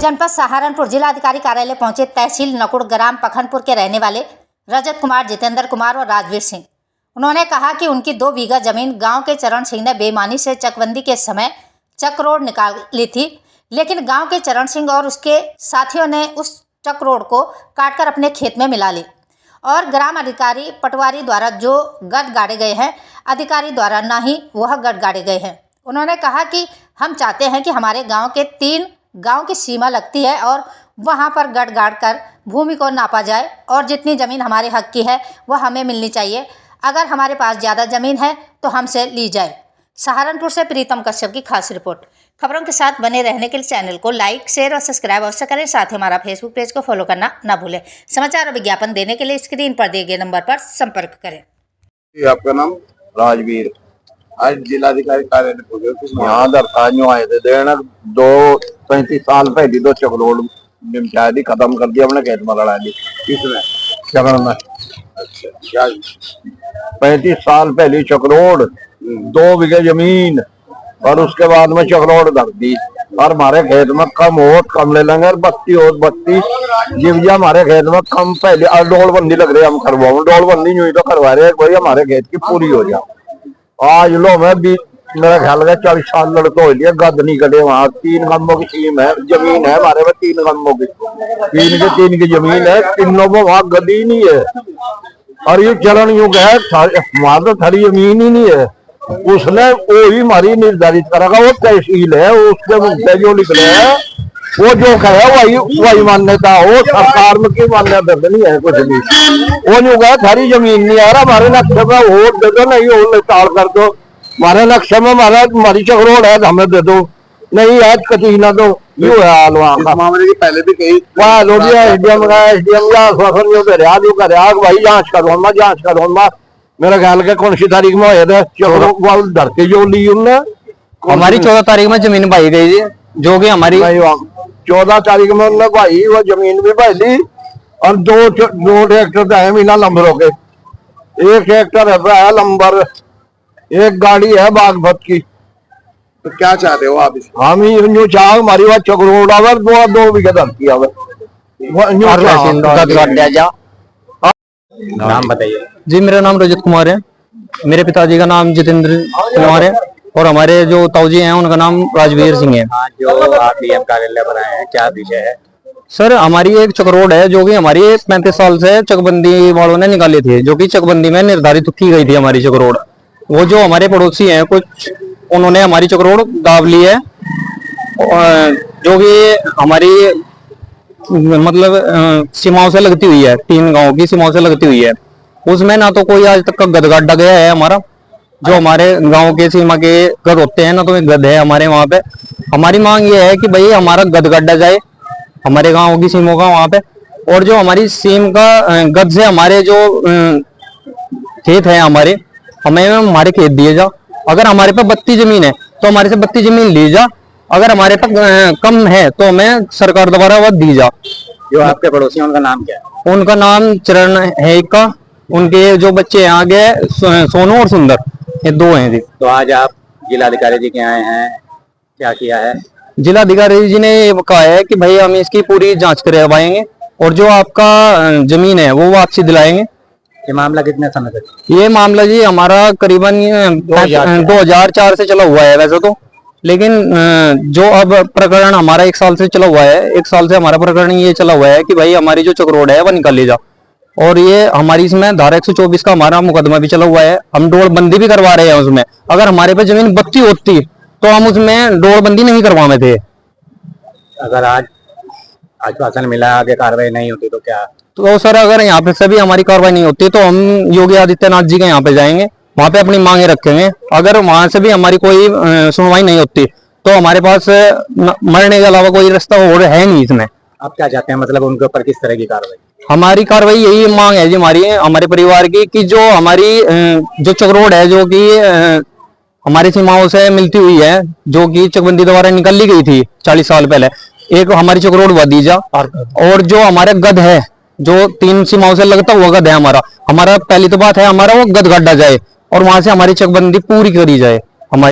जनपद सहारनपुर जिलाधिकारी कार्यालय पहुंचे तहसील नकुड़ ग्राम पखनपुर के रहने वाले रजत कुमार, जितेंद्र कुमार और राजवीर सिंह। उन्होंने कहा कि उनकी 2 बीघा जमीन गांव के चरण सिंह ने बेईमानी से चकबंदी के समय चक रोड निकाल ली थी, लेकिन गांव के चरण सिंह और उसके साथियों ने उस चक रोड को काटकर अपने खेत में मिला ली और ग्राम अधिकारी पटवारी द्वारा जो गद गाड़े गए हैं, अधिकारी द्वारा ना ही वह गद गाड़े गए हैं। उन्होंने कहा कि हम चाहते हैं कि हमारे गांव के 3 गांव की सीमा लगती है और वहां पर गड़ गाड़ कर भूमि को नापा जाए और जितनी ज़मीन हमारे हक की है वह हमें मिलनी चाहिए। अगर हमारे पास ज़्यादा ज़मीन है तो हमसे ली जाए। सहारनपुर से प्रीतम कश्यप की खास रिपोर्ट। खबरों के साथ बने रहने के लिए चैनल को लाइक, शेयर और सब्सक्राइब अवश्य करें। साथ ही हमारा फेसबुक पेज को फॉलो करना ना भूलें। समाचार और विज्ञापन देने के लिए स्क्रीन पर दिए गए नंबर पर संपर्क करें। आपका नाम? राजवीर। आज जिलाधिकारी कार्यालय यहाँ दरखास्त आए थे देना 35 साल पहले 2 चक रोड शायद ही खत्म कर दिया, अपने खेत में लड़ा दी। किसने? चक्र में। अच्छा, क्या 35 साल पहले चक रोड 2 बीघे जमीन और उसके बाद में चक रोड धर दी और हमारे खेत में कम ले लेंगे और 32 जीविया हमारे खेत में कम पहले और डोलबंदी लग रही है। हम करवाओ डोलबंदी नहीं तो करवा रहे भाई हमारे खेत की पूरी हो जाए। आज लो मैं भी मेरा ख्याल है 40 साल लड़के हो लिया, गद नहीं कटे। वहाँ 3 गम्बों की सीम है, जमीन है हमारे में 3 गम्बों की, 3 की जमीन है, तीनों में वहाँ गद ही नहीं है। और ये चरण युग है, हमारा तो थारी जमीन ही नहीं है। उसने वो ही हमारी निर्धारित करेगा, वो तहसील है, उसके मुद्दे जो निकले हैं वो जो कहे वही मान्यता हो। सरकार में की मान्यता नहीं है कुछ भी। वो नहीं कहा थारी जमीन नहीं आ रहा, हमारे नक्शे में वोट दे दो, नहीं वो टाल कर दो। हमारे नक्शे में हमारी चक रोड है, हमें दे दो, नहीं आज कटी ना दो। यू है हाल वहाँ का। मामले की पहले भी कई एसडीएम का आश्वासन जो करे भाई जांच करो मैं मेरा ख्याल के कौन सी तारीख में हुए थे धरती जो ली उनने? हमारी 14 तारीख में जमीन पाई गई थी, जो कि हमारी 14 तारीख में उन्होंने भाई वो जमीन भी पाई ली और 2 ट्रैक्टर है मीना लंबरों के, 1 ट्रैक्टर है लंबर, 1 गाड़ी है बागपत की। तो क्या चाहते हो आप? हम यूँ चाह हमारी बात चक्रोड आवर 2 बीघे धरती आवर नाम बताइए जी। मेरा नाम रजत कुमार है, मेरे पिताजी का नाम जितेंद्र कुमार है और हमारे जो ताऊजी हैं उनका नाम राजवीर सिंह है। जो आप डीएम कार्यालय बनाए हैं, क्या विषय है? सर हमारी एक चक रोड है जो कि हमारी 35 साल से चकबंदी वालों ने निकाली थी, जो कि चकबंदी में निर्धारित की गई थी हमारी चक रोड। वो जो हमारे पड़ोसी हैं कुछ, उन्होंने हमारी चक रोड दाब ली है, जो कि हमारी मतलब सीमाओं से लगती हुई है, 3 गांव की सीमाओं से लगती हुई है। उसमें ना तो कोई आज तक का गद गाड़ा गया है हमारा, जो हमारे गांव के सीमा के गद होते हैं ना तो एक गद है हमारे वहां पे। हमारी मांग ये है कि भाई हमारा गद गाड़ा जाए हमारे गांव की सीमों का वहां पे, और जो हमारी सीम का गद से हमारे जो खेत है हमारे खेत दिए जा। अगर हमारे पास 32 जमीन है तो हमारे से 32 जमीन ली जा, अगर हमारे पास कम है तो हमें सरकार द्वारा वह दी जा। जो आपके पड़ोसी हैं उनका नाम क्या है? उनका नाम चरण है एक का, उनके जो बच्चे हैं आगे सोनू और सुंदर, ये 2 हैं जी। तो आज आप जिलाधिकारी जी के आए हैं, क्या किया है? जिलाधिकारी जी ने कहा है कि भाई हम इसकी पूरी जांच करवाएंगे और जो आपका जमीन है वो वापसी दिलाएंगे। ये मामला कितने समय तक? ये मामला जी हमारा करीबन 2004 से चला हुआ है वैसे तो, लेकिन जो अब प्रकरण हमारा 1 साल से चला हुआ है, 1 साल से हमारा प्रकरण ये चला हुआ है कि भाई हमारी जो चक रोड है वह निकाल ली जा। और ये हमारी इसमें धारा 124 का हमारा मुकदमा भी चला हुआ है, हम डोरबंदी भी करवा रहे हैं उसमें। अगर हमारे पास जमीन 32 होती तो हम उसमें डोरबंदी नहीं करवाए थे। अगर आज आश्वासन मिला आगे कार्रवाई नहीं होती तो क्या? तो सर अगर यहाँ पे सभी हमारी कार्रवाई नहीं होती तो हम योगी आदित्यनाथ जी के यहाँ पे जाएंगे, वहां पे अपनी मांगे रखेंगे। अगर वहां से भी हमारी कोई सुनवाई नहीं होती तो हमारे पास मरने के अलावा कोई रास्ता और है नहीं इसमें। आप क्या चाहते हैं, मतलब उनके ऊपर किस तरह की कार्रवाई? हमारी कार्रवाई यही मांग है जी हमारे परिवार की, कि जो हमारी जो चक रोड है जो कि हमारी सीमाओं से मिलती हुई है, जो कि चकबंदी द्वारा निकल ली गई थी 40 साल पहले, एक हमारी चक रोड वह दी जा। और जो हमारे गद है जो 3 सीमाओं से लगता हुआ गद है हमारा पहली तो बात है हमारा वो गद गड्ढा जाए और वहां से हमारी चकबंदी पूरी करी जाए।